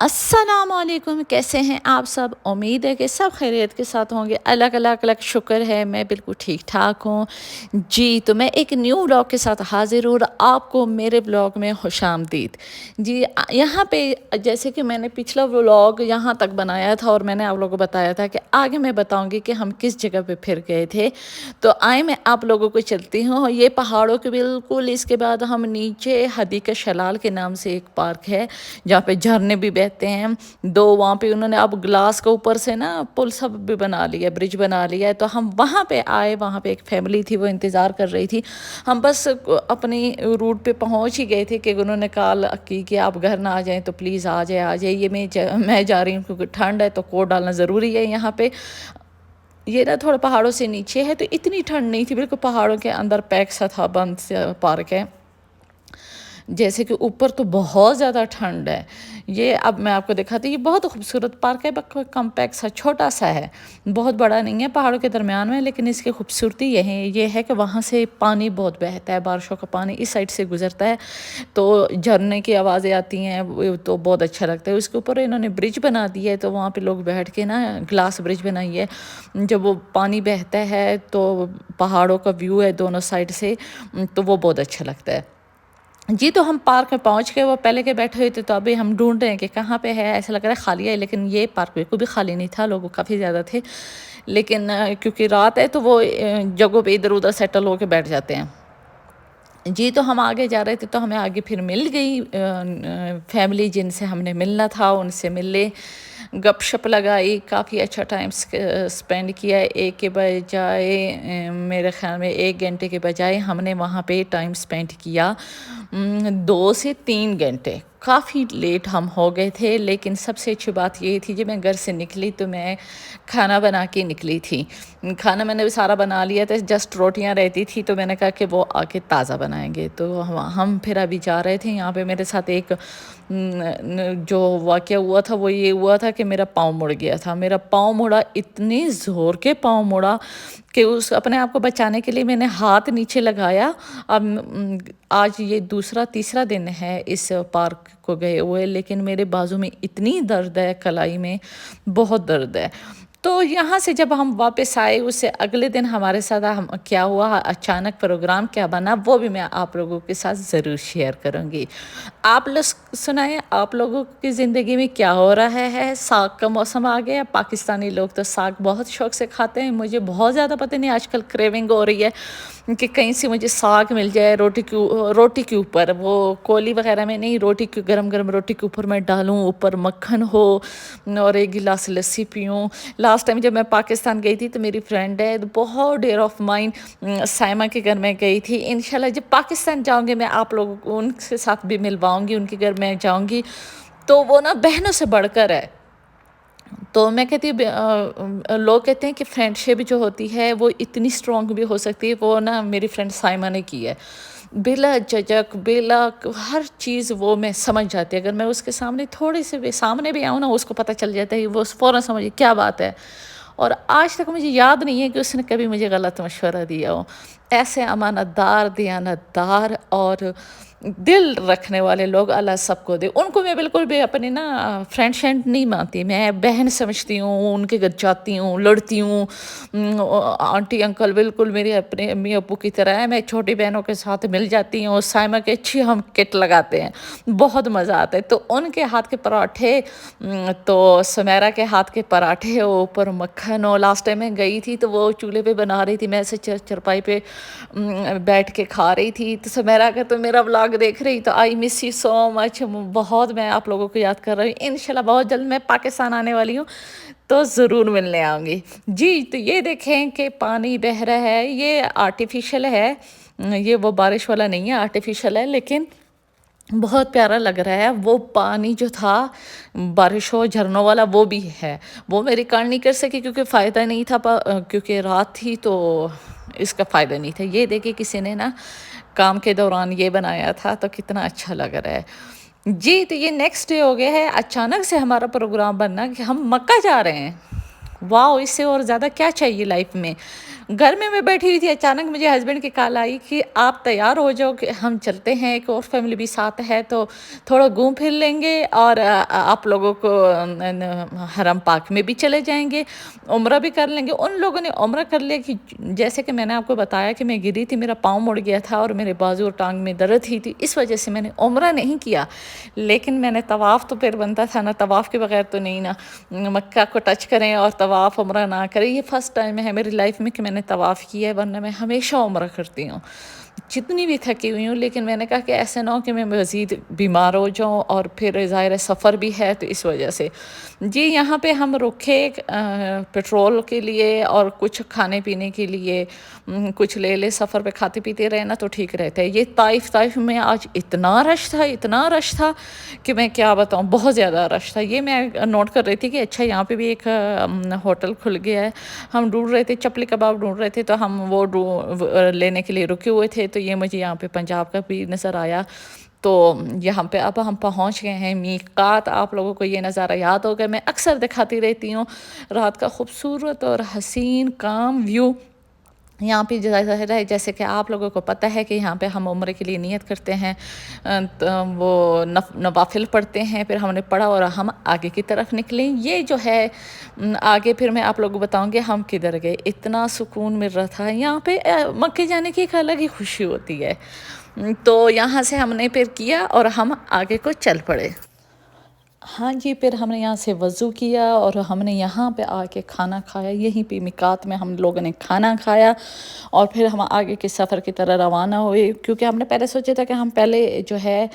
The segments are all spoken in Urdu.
السلام علیکم، کیسے ہیں آپ سب؟ امید ہے کہ سب خیریت کے ساتھ ہوں گے۔ اللہ اللہ شکر ہے میں بالکل ٹھیک ٹھاک ہوں جی۔ تو میں ایک نیو ولاگ کے ساتھ حاضر ہوں، آپ کو میرے ولاگ میں خوش آمدید جی۔ یہاں پہ جیسے کہ میں نے پچھلا ولاگ یہاں تک بنایا تھا اور میں نے آپ لوگوں کو بتایا تھا کہ آگے میں بتاؤں گی کہ ہم کس جگہ پہ پھر گئے تھے، تو آئے میں آپ لوگوں کو چلتی ہوں۔ یہ پہاڑوں کے بالکل اس کے بعد ہم نیچے حدیقہ شلال کے نام سے ایک پارک ہے جہاں پہ جھرنے بھی بہتے ہیں دو، وہاں پہ انہوں نے اب گلاس کے اوپر سے نا پل سب بھی بنا لیا، برج بنا لیا ہے، تو ہم وہاں پہ آئے۔ وہاں پہ ایک فیملی تھی، وہ انتظار کر رہی تھی۔ ہم بس اپنی روٹ پہ پہنچ ہی گئے تھے کہ انہوں نے کال کی کہ آپ گھر نہ آ جائیں تو پلیز آ جائیں یہ میں جا رہی ہوں کیونکہ ٹھنڈ ہے تو کوٹ ڈالنا ضروری ہے یہاں پہ۔ یہ نا تھوڑا پہاڑوں سے نیچے ہے تو اتنی ٹھنڈ نہیں تھی، بالکل پہاڑوں کے اندر پیک سا تھا، بند سے پارک ہے۔ جیسے کہ اوپر تو بہت زیادہ ٹھنڈ ہے۔ یہ اب میں آپ کو دکھاتی ہوں، یہ بہت خوبصورت پارک ہے، کمپیکٹ سا چھوٹا سا ہے، بہت بڑا نہیں ہے، پہاڑوں کے درمیان میں، لیکن اس کی خوبصورتی یہ ہے کہ وہاں سے پانی بہت بہتا ہے، بارشوں کا پانی اس سائڈ سے گزرتا ہے تو جھرنے کی آوازیں آتی ہیں تو بہت اچھا لگتا ہے۔ اس کے اوپر انہوں نے برج بنا دی ہے تو وہاں پہ لوگ بیٹھ کے نا گلاس برج بنائی ہے، جب وہ پانی بہتا ہے تو پہاڑوں کا ویو ہے دونوں سائڈ سے، تو وہ بہت اچھا لگتا ہے جی۔ تو ہم پارک میں پہنچ گئے، وہ پہلے کے بیٹھے ہوئے تھے تو ابھی ہم ڈھونڈ رہے ہیں کہ کہاں پہ ہے، ایسا لگ رہا ہے خالی ہے، لیکن یہ پارک بالکل بھی خالی نہیں تھا، لوگ کافی زیادہ تھے، لیکن کیونکہ رات ہے تو وہ جگہوں پہ ادھر ادھر سیٹل ہو کے بیٹھ جاتے ہیں جی۔ تو ہم آگے جا رہے تھے تو ہمیں آگے پھر مل گئی فیملی جن سے ہم نے ملنا تھا، ان سے ملے، گپ شپ لگائی، کافی اچھا ٹائم سپینڈ کیا۔ ایک کے بجائے میرے خیال میں 1 گھنٹے کے بجائے ہم نے وہاں پہ ٹائم سپینڈ کیا 2 سے 3 گھنٹے۔ کافی لیٹ ہم ہو گئے تھے، لیکن سب سے اچھی بات یہ تھی جب میں گھر سے نکلی تو میں کھانا بنا کے نکلی تھی۔ کھانا میں نے بھی سارا بنا لیا تھا، جسٹ روٹیاں رہتی تھی تو میں نے کہا کہ وہ آ کے تازہ بنائیں گے۔ تو ہم پھر ابھی جا رہے تھے، یہاں پہ میرے ساتھ ایک جو واقعہ ہوا تھا وہ یہ ہوا تھا کہ میرا پاؤں مڑ گیا تھا۔ میرا پاؤں مڑا، اتنی زور کے پاؤں مڑا کہ اپنے آپ کو بچانے کے لیے میں نے ہاتھ نیچے لگایا۔ اب آج یہ دوسرا تیسرا دن ہے اس پارک کو گئے ہوئے، لیکن میرے بازو میں اتنی درد ہے، کلائی میں بہت درد ہے۔ تو یہاں سے جب ہم واپس آئے اس سے اگلے دن ہمارے ساتھ کیا ہوا، اچانک پروگرام کیا بنا، وہ بھی میں آپ لوگوں کے ساتھ ضرور شیئر کروں گی۔ آپ لوگ سنائیں، آپ لوگوں کی زندگی میں کیا ہو رہا ہے؟ ساگ کا موسم آ گیا، پاکستانی لوگ تو ساگ بہت شوق سے کھاتے ہیں، مجھے بہت زیادہ پتہ نہیں آج کل کریونگ ہو رہی ہے کہ کہیں سے مجھے ساگ مل جائے روٹی کے اوپر، وہ کولی وغیرہ میں نہیں، روٹی کے گرم گرم روٹی کے اوپر میں ڈالوں، اوپر مکھن ہو اور ایک گلاس لسی پیوں۔ لاسٹ ٹائم جب میں پاکستان گئی تھی تو میری فرینڈ ہے بہت ڈیئر آف مائن سائمہ کے گھر میں گئی تھی، انشاءاللہ جب پاکستان جاؤں گی میں آپ لوگوں کو ان کے ساتھ بھی ملواؤں گی، ان کے گھر میں جاؤں گی تو وہ نا بہنوں سے بڑھ کر ہے۔ تو میں کہتی ہوں، لوگ کہتے ہیں کہ فرینڈ شپ جو ہوتی ہے وہ اتنی اسٹرانگ بھی ہو سکتی ہے، وہ نا میری فرینڈ سائمہ نے کی ہے، بلا جھجک بلا ہر چیز وہ میں سمجھ جاتی ہے۔ اگر میں اس کے سامنے تھوڑے سے بھی سامنے بھی آؤں نا، اس کو پتہ چل جاتا ہے، وہ فوراً سمجھے کیا بات ہے، اور آج تک مجھے یاد نہیں ہے کہ اس نے کبھی مجھے غلط مشورہ دیا ہو۔ ایسے امانت دار، دیانت دار اور دل رکھنے والے لوگ اللہ سب کو دے۔ ان کو میں بالکل بھی اپنی نا فرینڈ شینڈ نہیں مانتی، میں بہن سمجھتی ہوں، ان کے گھر جاتی ہوں، لڑتی ہوں، آنٹی انکل بالکل میری اپنے امی ابو کی طرح ہے، میں چھوٹی بہنوں کے ساتھ مل جاتی ہوں، سائمہ کے اچھی ہم کٹ لگاتے ہیں، بہت مزہ آتا ہے۔ تو ان کے ہاتھ کے پراٹھے تو سمیرہ کے ہاتھ کے پراٹھے، اوپر مکھن، اور لاسٹ ٹائم میں گئی تھی تو وہ چولہے پہ بنا رہی تھی، میں ایسے چرپائی پہ بیٹھ کے کھا رہی تھی، تو سمیرہ کا تو میرا ولاگ دیکھ رہی تو آئی مس یو سو مچ، بہت میں آپ لوگوں کو یاد کر رہی ہوں۔ انشاءاللہ بہت جلد میں پاکستان آنے والی ہوں تو ضرور ملنے آؤں گی جی۔ تو یہ دیکھیں کہ پانی بہہ رہا ہے، یہ آرٹیفیشل ہے، یہ وہ بارش والا نہیں ہے، آرٹیفیشل ہے، لیکن بہت پیارا لگ رہا ہے۔ وہ پانی جو تھا بارش ہو جھرنوں والا وہ بھی ہے، وہ میں ریکارڈ نہیں کر سکی کیونکہ فائدہ نہیں تھا، کیونکہ رات تھی تو اس کا فائدہ نہیں تھا۔ یہ دیکھیں کسی نے نا کام کے دوران یہ بنایا تھا تو کتنا اچھا لگ رہا ہے جی۔ تو یہ نیکسٹ ڈے ہو گیا ہے، اچانک سے ہمارا پروگرام بننا کہ ہم مکہ جا رہے ہیں۔ واو اس سے اور زیادہ کیا چاہیے لائف میں. گھر میں بیٹھی ہوئی تھی، اچانک مجھے ہسبینڈ کی کال آئی کہ آپ تیار ہو جاؤ کہ ہم چلتے ہیں، ایک اور فیملی بھی ساتھ ہے تو تھوڑا گھوم پھر لیں گے اور آپ لوگوں کو حرم پاک میں بھی چلے جائیں گے، عمرہ بھی کر لیں گے. ان لوگوں نے عمرہ کر لیا کہ جیسے کہ میں نے آپ کو بتایا کہ میں گری تھی، میرا پاؤں مڑ گیا تھا اور میرے بازو اور ٹانگ میں درد ہی تھی، اس وجہ سے میں نے عمرہ نہیں کیا. لیکن میں نے طواف تو پھر بنتا تھا نا، طواف کے بغیر تو نہیں نا مکہ کو ٹچ کریں اور طواف عمرہ نہ کریں. یہ فرسٹ ٹائم ہے میری لائف میں کہ میں نے طواف کیا ہے، ورنہ میں ہمیشہ عمرہ کرتی ہوں جتنی بھی تھکی ہوئی ہوں. لیکن میں نے کہا کہ ایسے نہ ہو کہ میں مزید بیمار ہو جاؤں، اور پھر ظاہر سفر بھی ہے تو اس وجہ سے. جی یہاں پہ ہم رکے پیٹرول کے لیے اور کچھ کھانے پینے کے لیے، کچھ لے لے، سفر پہ کھاتے پیتے رہے نا تو ٹھیک رہتا ہے. یہ طائف میں آج اتنا رش تھا کہ میں کیا بتاؤں، بہت زیادہ رش تھا. یہ میں نوٹ کر رہی تھی کہ اچھا یہاں پہ بھی ایک ہوٹل کھل گیا ہے. ہم ڈھونڈ رہے تھے چپلی کباب ڈھونڈ رہے تھے، تو ہم وہ لینے کے لیے رکے ہوئے تھے، تو یہ مجھے یہاں پہ پنجاب کا بھی نظر آیا. تو یہاں پہ اب ہم پہنچ گئے ہیں میقات. آپ لوگوں کو یہ نظارہ یاد ہوگا، میں اکثر دکھاتی رہتی ہوں رات کا خوبصورت اور حسین کام ویو. یہاں پہ ظاہر ہے جیسے کہ آپ لوگوں کو پتہ ہے کہ یہاں پہ ہم عمرے کے لیے نیت کرتے ہیں، وہ نوافل پڑھتے ہیں. پھر ہم نے پڑھا اور ہم آگے کی طرف نکلیں. یہ جو ہے آگے پھر میں آپ لوگوں کو بتاؤں گی ہم کدھر گئے. اتنا سکون مل رہا تھا یہاں پہ. مکے جانے کی ایک الگ ہی خوشی ہوتی ہے. تو یہاں سے ہم نے پھر کیا اور ہم آگے کو چل پڑے. ہاں جی، پھر ہم نے یہاں سے وضو کیا اور ہم نے یہاں پہ آ کے کھانا کھایا. یہیں پہ میقات میں ہم لوگوں نے کھانا کھایا اور پھر ہم آگے کے سفر کی طرح روانہ ہوئے. کیونکہ ہم نے پہلے سوچا تھا کہ ہم پہلے جو ہے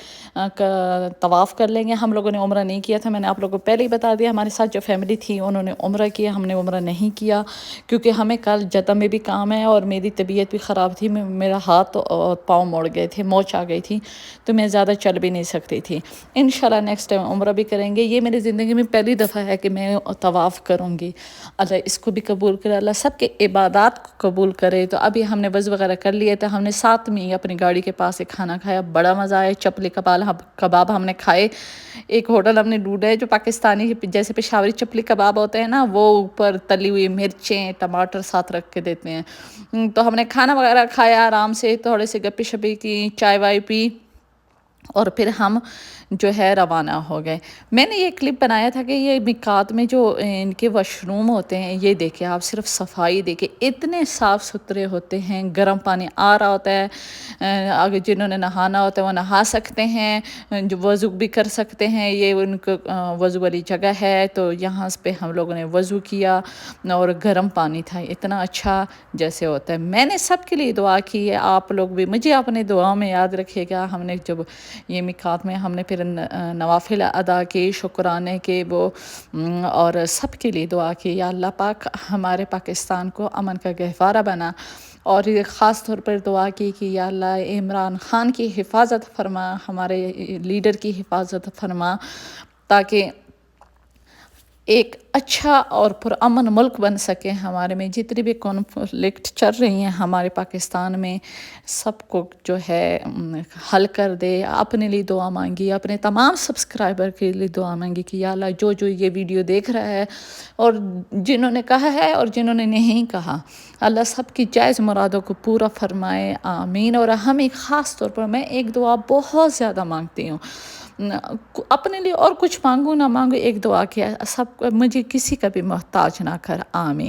طواف کر لیں گے. ہم لوگوں نے عمرہ نہیں کیا تھا، میں نے آپ لوگوں کو پہلے ہی بتا دیا. ہمارے ساتھ جو فیملی تھی انہوں نے عمرہ کیا، ہم نے عمرہ نہیں کیا کیونکہ ہمیں کل جدہ میں بھی کام ہے اور میری طبیعت بھی خراب تھی. میرا ہاتھ اور پاؤں موڑ گئے تھے، موچ آ گئی تھی، تو میں زیادہ چل بھی نہیں سکتی تھی. انشاءاللہ نیکسٹ ٹائم عمرہ بھی کریں گے. یہ میری زندگی میں پہلی دفعہ ہے کہ میں طواف کروں گی. اللہ اس کو بھی قبول کرے، اللہ سب کے عبادات کو قبول کرے. تو ابھی ہم نے وضو وغیرہ کر لیے تھے. ہم نے ساتھ میں اپنی گاڑی کے پاس ایک کھانا کھایا، بڑا مزہ آیا. چپلی کباب ہم نے کھائے. ایک ہوٹل ہم نے ڈھونڈا ہے جو پاکستانی جیسے پشاوری چپلی کباب ہوتے ہیں نا، وہ اوپر تلی ہوئی مرچیں ٹماٹر ساتھ رکھ کے دیتے ہیں. تو ہم نے کھانا وغیرہ کھایا آرام سے، تھوڑے سے گپی شپی کی، چائے وائے پی اور پھر ہم جو ہے روانہ ہو گئے. میں نے یہ کلپ بنایا تھا کہ یہ میقات میں جو ان کے واش روم ہوتے ہیں، یہ دیکھیں آپ، صرف صفائی دیکھیں، اتنے صاف ستھرے ہوتے ہیں. گرم پانی آ رہا ہوتا ہے، اگر جنہوں نے نہانا ہوتا ہے وہ نہا سکتے ہیں، جو وضو بھی کر سکتے ہیں. یہ ان کو وضو والی جگہ ہے. تو یہاں پہ ہم لوگوں نے وضو کیا اور گرم پانی تھا، اتنا اچھا جیسے ہوتا ہے. میں نے سب کے لیے دعا کی ہے، آپ لوگ بھی مجھے اپنے دعا میں یاد رکھیے گا. ہم نے جب یہ میقات میں ہم نے پھر نوافل ادا کی، شکرانے کے وہ، اور سب کے لیے دعا کی یا اللہ پاک ہمارے پاکستان کو امن کا گہوارہ بنا. اور یہ خاص طور پر دعا کی کہ یا اللہ عمران خان کی حفاظت فرما، ہمارے لیڈر کی حفاظت فرما، تاکہ ایک اچھا اور پرامن ملک بن سکے. ہمارے میں جتنی بھی کانفلکٹ چل رہی ہیں ہمارے پاکستان میں، سب کو جو ہے حل کر دے. اپنے لیے دعا مانگی، اپنے تمام سبسکرائبر کے لیے دعا مانگی کہ یا اللہ جو یہ ویڈیو دیکھ رہا ہے اور جنہوں نے کہا ہے اور جنہوں نے نہیں کہا، اللہ سب کی جائز مرادوں کو پورا فرمائے، آمین. اور ہمیں خاص طور پر میں ایک دعا بہت زیادہ مانگتی ہوں، اپنے لیے اور کچھ مانگوں نہ مانگوں، ایک دعا کیا، سب مجھے کسی کا بھی محتاج نہ کر، آمین.